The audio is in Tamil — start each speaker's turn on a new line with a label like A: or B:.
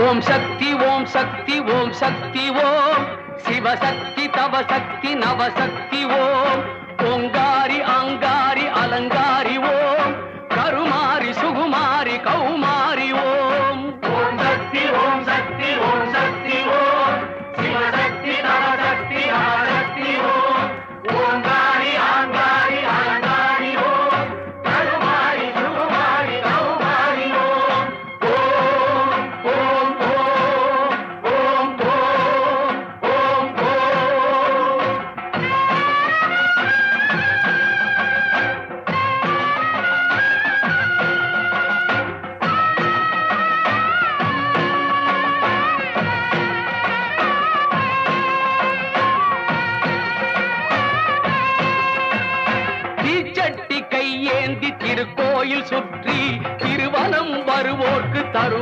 A: ஓம் சக்தி ஓம் சக்தி ஓம் சக்தி ஓம் சிவசக்தி தவசக்தி நவசக்தி ஓம் ஓங்காரி ஆங்காரி அலங்காரி ஓம் கருமாரி சுகுமாரி கௌமாரி ஓம்
B: ஓம் சக்தி ஓம் சக்தி ஓம் சக்தி ஓம் சிவசக்தி நவசக்தி நவசக்தி ஓம் ஓங்காரி ஆங்காரி அலங்காரி ஓம் கருமாரி சுகுமாரி கௌமாரி ஓம் ஓம் ஓம் ஓம் ஓம் ஓம் ஓம் ஓம்.
A: தீச்சட்டி கையேந்தி திருக்கோயில் சுற்றி திருவனம் வருவோர்க்கு தரும்